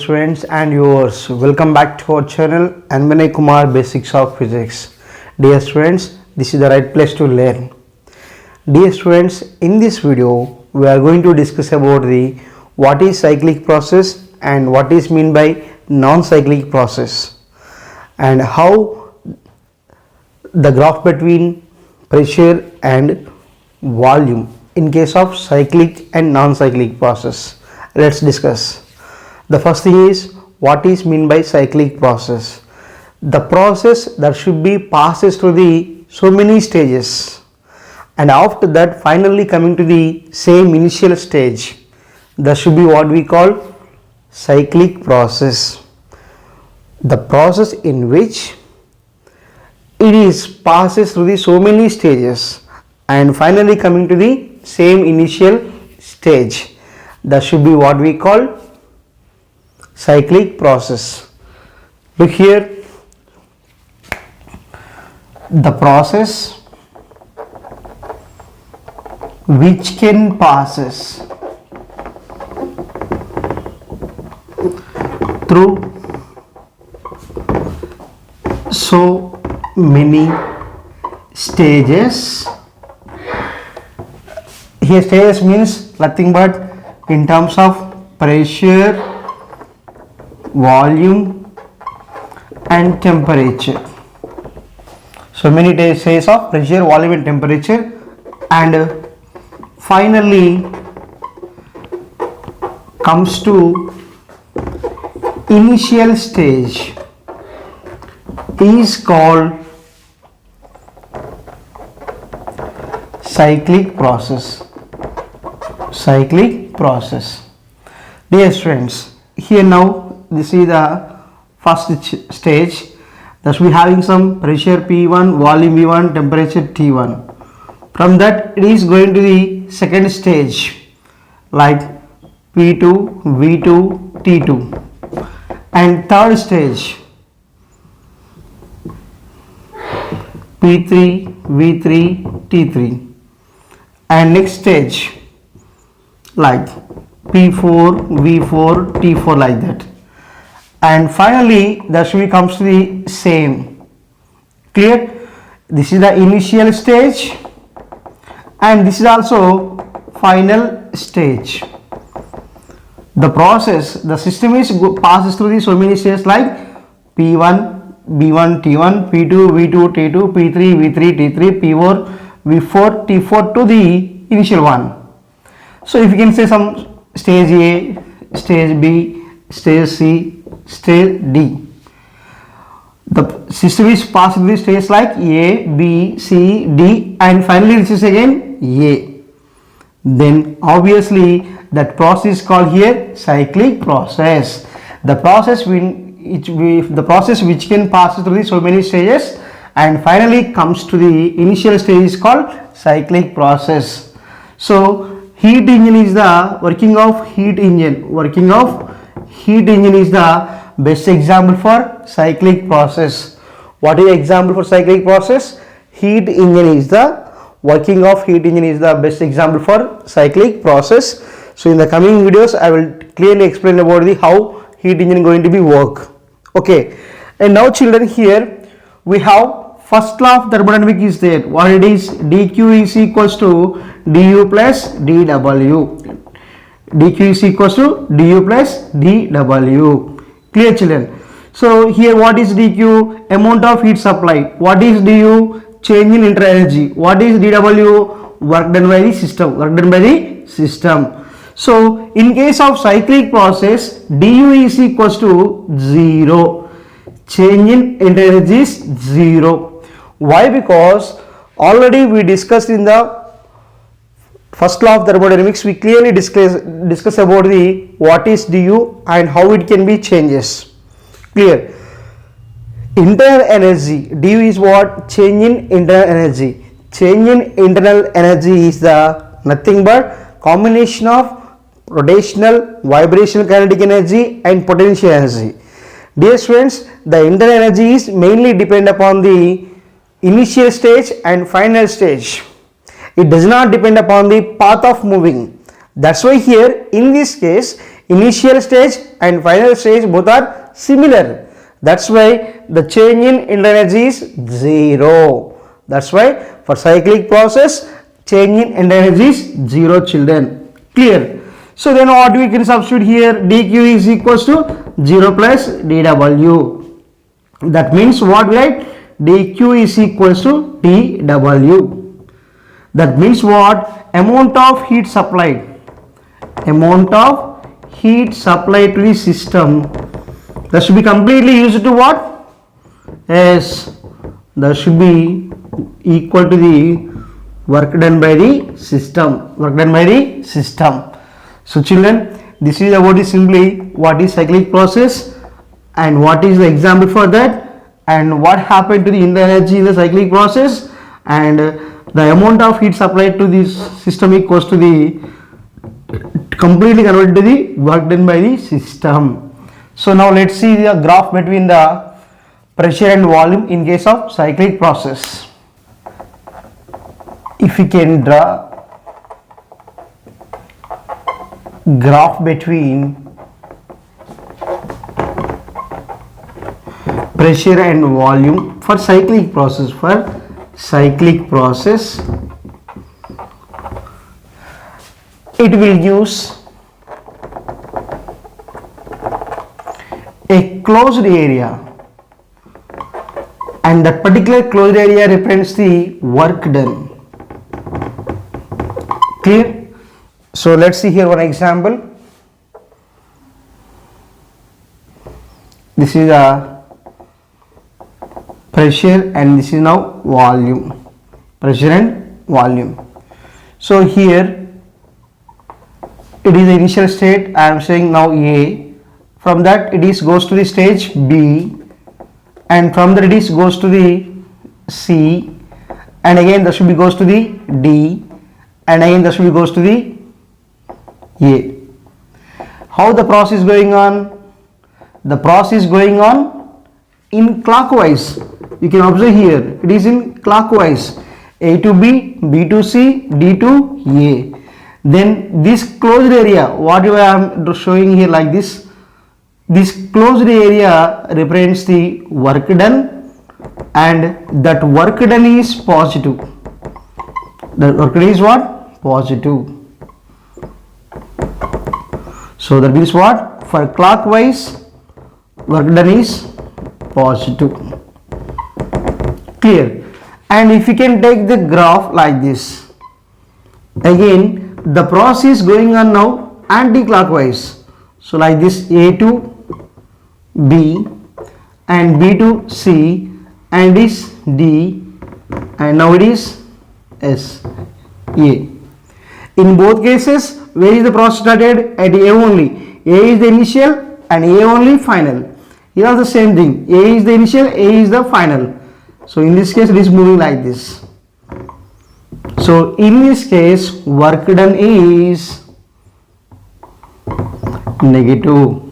students and viewers, welcome back to our channel Anvanay Kumar Basics of Physics. Dear students, this is the right place to learn. Dear students, in this video we are going to discuss about the what is cyclic process and what is meant by non-cyclic process, and how the graph between pressure and volume in case of cyclic and non-cyclic process. Let's discuss. The first thing is what is meant by cyclic process. The process that should be passes through the so many stages, and after that finally coming to the same initial stage, that should be what we call cyclic process. The process in which it is passes through the so many stages and finally coming to the same initial stage, that should be what we call cyclic process. Look here, the process which can passes through so many stages. Here stages means nothing but in terms of pressure, volume and temperature. So many stages of pressure, volume and temperature, and finally comes to initial stage is called cyclic process. Cyclic process. Dear students, here now this is the first stage, thus we having some pressure P1, volume V1, temperature T1. From that it is going to the second stage like P2, V2, T2, and third stage P3, V3, T3, and next stage like P4, V4, T4, like that, and finally the should comes to the same. Clear? This is the initial stage and this is also final stage. The process, the system is passes through the so many stages like P1, B1, T1, P2, V2, T2, P3, V3, T3, P4, V4, T4 to the initial one. So if you can say some stage A, stage B, stage C, stage D. The system is passing through stages like A, B, C, D, and finally this is again A. Then obviously that process is called here cyclic process. The process which can pass through so many stages and finally comes to the initial stage is called cyclic process. So heat engine is the working of heat engine. Working of heat engine is the best example for cyclic process. What is the example for cyclic process? Heat engine is the working of heat engine is the best example for cyclic process. So in the coming videos I will clearly explain about the how heat engine going to be work. Okay, and now children, here we have first law of thermodynamics is there. What it is? dq is equals to du plus dw. dq is equals to du plus dw. Clear children? So here what is dq? Amount of heat supplied. What is du? Change in internal energy. What is dw? Work done by the system. Work done by the system. So in case of cyclic process, du is equals to 0. Change in internal energy is 0. Why? Because already we discussed in the first law of thermodynamics, we clearly discuss about the what is du and how it can be changes. Clear? Internal energy, du is what? Change in internal energy. Change in internal energy is the nothing but combination of rotational, vibrational kinetic energy and potential energy. Dear students, the internal energy is mainly depend upon the initial stage and final stage. It does not depend upon the path of moving. That's why here in this case initial stage and final stage both are similar. That's why the change in internal energy is 0. That's why for cyclic process change in internal energy is 0, children. Clear? So then what we can substitute here, dq is equals to 0 plus dw. That means what we write, dq is equals to dw. That means what, amount of heat supplied, amount of heat supplied to the system, that should be completely used to what? Yes, that should be equal to the work done by the system, work done by the system. So children, this is about simply what is cyclic process and what is the example for that and what happened to the internal energy in the cyclic process, and the amount of heat supplied to this system equals to the completely converted to the work done by the system. So now let's see the graph between the pressure and volume in case of cyclic process. If we can draw graph between pressure and volume for cyclic process, it will use a closed area, and that particular closed area represents the work done. Clear? So let's see here one example. This is a pressure and this is now volume, pressure and volume. So here it is the initial state, I am saying now A, from that it is goes to the stage B, and from that it is goes to the C, and again that should be goes to the D, and again that should be goes to the A. How the process is going on? The process is going on in clockwise. You can observe here it is in clockwise, A to B, B to C, D to A. Then this closed area, what I am showing here like this closed area represents the work done, and that work done is positive. The work done is what? Positive. So that means what? For clockwise work done is positive. Clear? And if you can take the graph like this, again the process going on now anti-clockwise. So like this, A to B and B to C and this D, and now it is S, A. In both cases, where is the process started? At A only. A is the initial and A only final. Here are the same thing. A is the initial, A is the final. So in this case, it is moving like this. So in this case, work done is negative.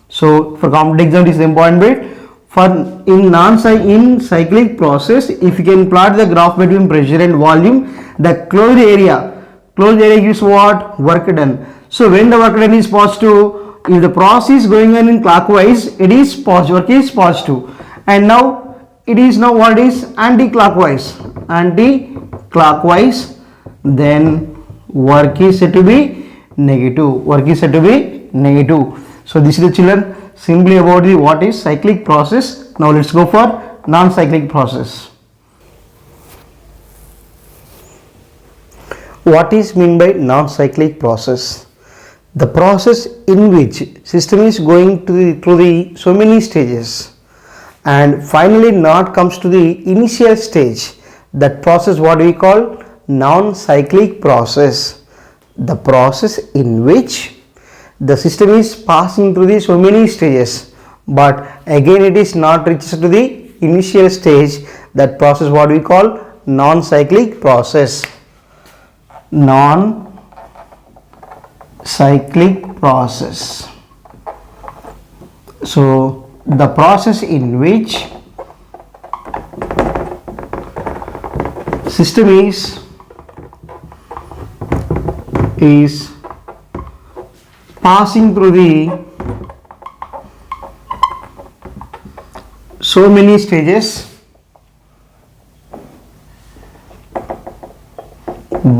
So for competitive exam, this is the important bit. For in cyclic process, if you can plot the graph between pressure and volume, the closed area gives what? Work done. So when the work done is positive, if the process going on in clockwise, it is positive, work is positive, and now it is now what is anti-clockwise, then work is said to be negative, So this is the children simply about the what is cyclic process. Now let's go for non-cyclic process. What is meant by non-cyclic process? The process in which system is going through the so many stages and finally not comes to the initial stage. That process what we call non-cyclic process. The process in which the system is passing through the so many stages, but again it is not reaches to the initial stage. That process what we call non-cyclic process. Non-cyclic process. So the process in which system is passing through the so many stages,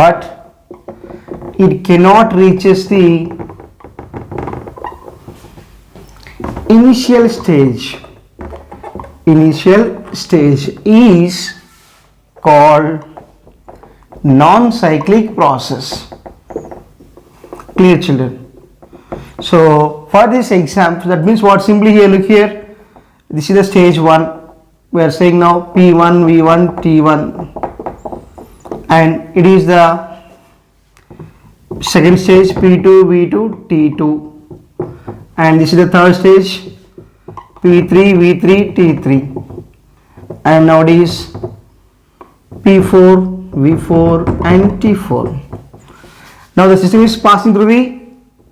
but it cannot reaches the initial stage. Initial stage is called non-cyclic process. Clear, children? So for this example, that means what? Simply here, look here, this is the stage 1. We are saying now P1, V1, T1, and it is the second stage P2, V2, T2, and this is the third stage P3, V3, T3, and nowadays P4, V4 and T4. Now the system is passing through the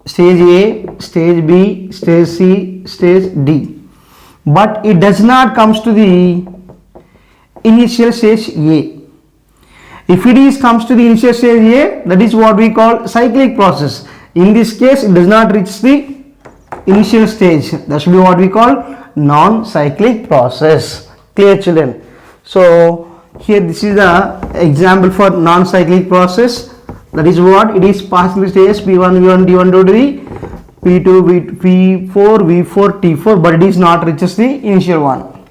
stage A, stage B, stage C, stage D, but it does not comes to the initial stage A. If it comes to the initial stage A, that is what we call cyclic process. In this case, it does not reach the initial stage. That should be what we call non-cyclic process. Clear, children? So here this is the example for non-cyclic process. That is what it is passing the stages P1, V1, T1 to the P2, P4, V4, T4, but it is not reaches the initial one.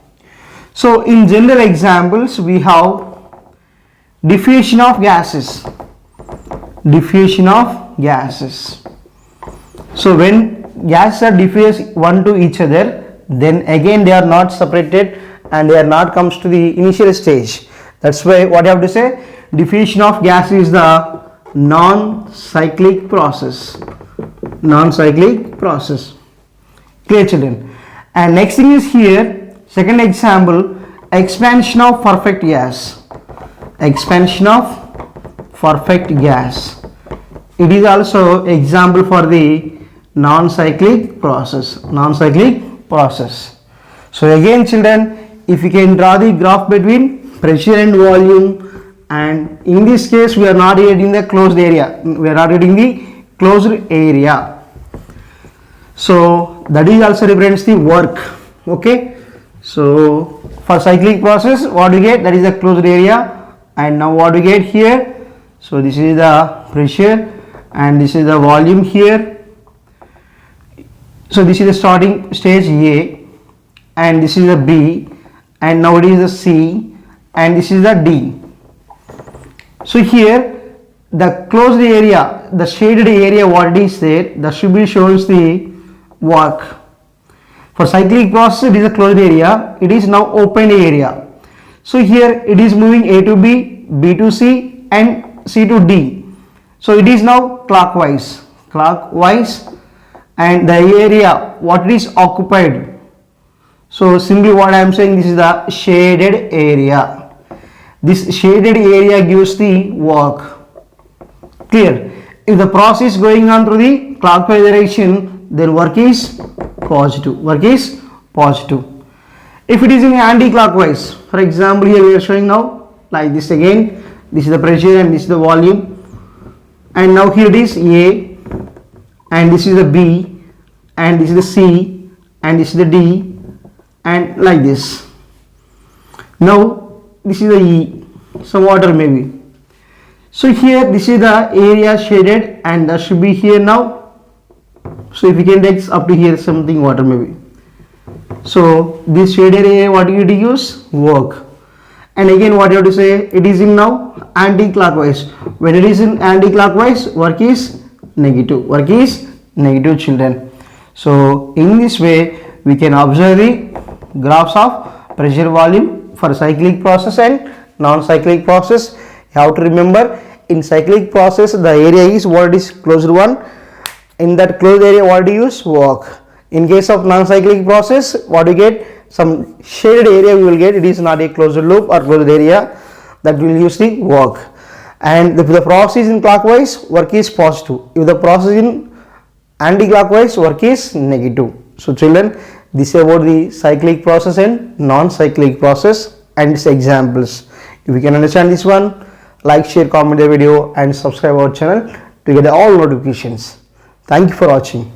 So in general examples, we have diffusion of gases. Diffusion of gases. So when gases are diffused one to each other, then again they are not separated and they are not comes to the initial stage. That's why what you have to say, diffusion of gas is the non-cyclic process. Non-cyclic process. Clear, children? And next thing is here, second example, expansion of perfect gas. Expansion of perfect gas. It is also example for the non-cyclic process. Non-cyclic process. So again, children, if you can draw the graph between pressure and volume, and in this case we are not getting the closed area, we are not getting the closed area, so that is also represents the work. Okay, so for cyclic process what we get, that is the closed area, and now what we get here, so this is the pressure and this is the volume here. So this is the starting stage A, and this is the B, and now it is the C, and this is the D. So here the closed area, the shaded area what it is there, that should be shows the work. For cyclic process it is a closed area, it is now open area. So here it is moving A to B, B to C and C to D. So it is now clockwise, and the area what it is occupied. So simply what I am saying, this is the shaded area. This shaded area gives the work. Clear? If the process is going on through the clockwise direction, then work is positive. Work is positive. If it is in anti-clockwise, for example, here we are showing now like this again. This is the pressure and this is the volume. And now here it is A, and this is the B, and this is the C, and this is the D, and like this. Now this is the E, some water maybe. So here this is the area shaded, and that should be here now. So if you can take up to here something water maybe. So this shaded area what you use, work. And again what you have to say, it is in now anti-clockwise. When it is in anti-clockwise, work is negative. Work is negative, children. So in this way we can observe the graphs of pressure volume for cyclic process and non-cyclic process. You have to remember, in cyclic process the area is what is closed one. In that closed area what do you use, work. In case of non-cyclic process, what you get, some shaded area we will get, it is not a closed loop or closed area, that will use the work. And if the process is in clockwise, work is positive. If the process is in anti-clockwise, work is negative. So children, this is about the cyclic process and non-cyclic process and its examples. If you can understand this one, like, share, comment the video and subscribe our channel to get all notifications. Thank you for watching.